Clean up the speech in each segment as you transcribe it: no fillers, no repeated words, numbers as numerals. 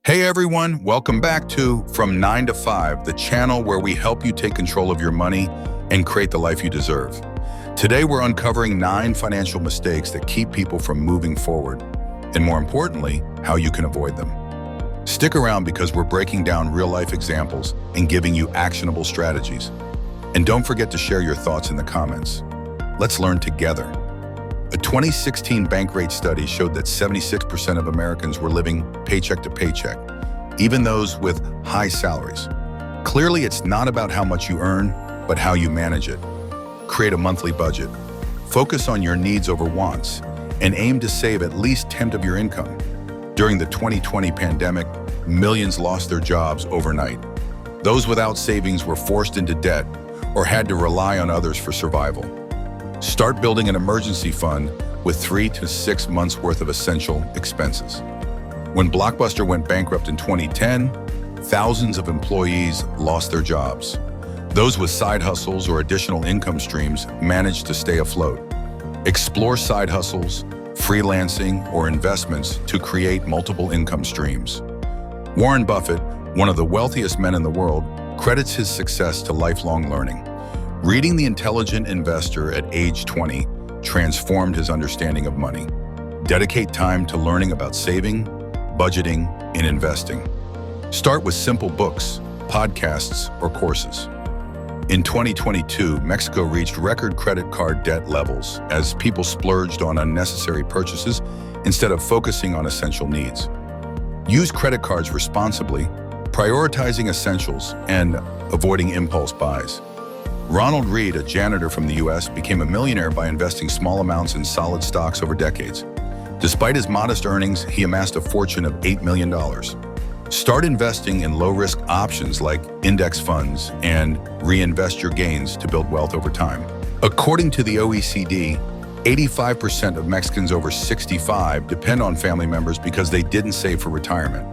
Hey everyone, welcome back to From 9 to 5, the channel where we help you take control of your money and create the life you deserve. Today we're uncovering 9 financial mistakes that keep people from moving forward, and more importantly, how you can avoid them. Stick around because we're breaking down real-life examples and giving you actionable strategies. And don't forget to share your thoughts in the comments. Let's learn together. A 2016 Bankrate study showed that 76% of Americans were living paycheck to paycheck, even those with high salaries. Clearly, it's not about how much you earn, but how you manage it. Create a monthly budget. Focus on your needs over wants, and aim to save at least 10% of your income. During the 2020 pandemic, millions lost their jobs overnight. Those without savings were forced into debt or had to rely on others for survival. Start building an emergency fund with 3 to 6 months worth of essential expenses. When Blockbuster went bankrupt in 2010, thousands of employees lost their jobs. Those with side hustles or additional income streams managed to stay afloat. Explore side hustles, freelancing, or investments to create multiple income streams. Warren Buffett, one of the wealthiest men in the world, credits his success to lifelong learning. Reading The Intelligent Investor at age 20 transformed his understanding of money. Dedicate time to learning about saving, budgeting, and investing. Start with simple books, podcasts, or courses. In 2022, Mexico reached record credit card debt levels as people splurged on unnecessary purchases instead of focusing on essential needs. Use credit cards responsibly, prioritizing essentials and avoiding impulse buys. Ronald Read, a janitor from the US, became a millionaire by investing small amounts in solid stocks over decades. Despite his modest earnings, he amassed a fortune of $8 million. Start investing in low-risk options like index funds and reinvest your gains to build wealth over time. According to the OECD, 85% of Mexicans over 65 depend on family members because they didn't save for retirement.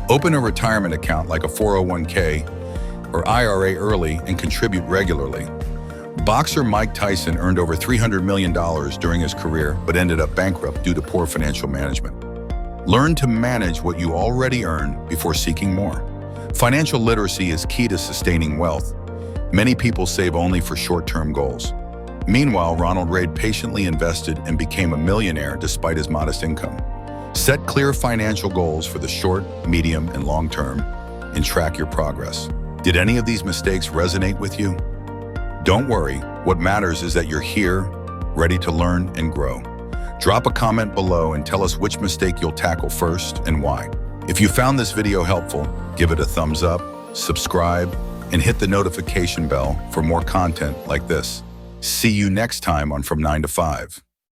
Open a retirement account like a 401k or IRA early and contribute regularly. Boxer Mike Tyson earned over $300 million during his career, but ended up bankrupt due to poor financial management. Learn to manage what you already earn before seeking more. Financial literacy is key to sustaining wealth. Many people save only for short-term goals. Meanwhile, Ronald Read patiently invested and became a millionaire despite his modest income. Set clear financial goals for the short, medium, and long term, and track your progress. Did any of these mistakes resonate with you? Don't worry, what matters is that you're here, ready to learn and grow. Drop a comment below and tell us which mistake you'll tackle first and why. If you found this video helpful, give it a thumbs up, subscribe, and hit the notification bell for more content like this. See you next time on From 9 to 5.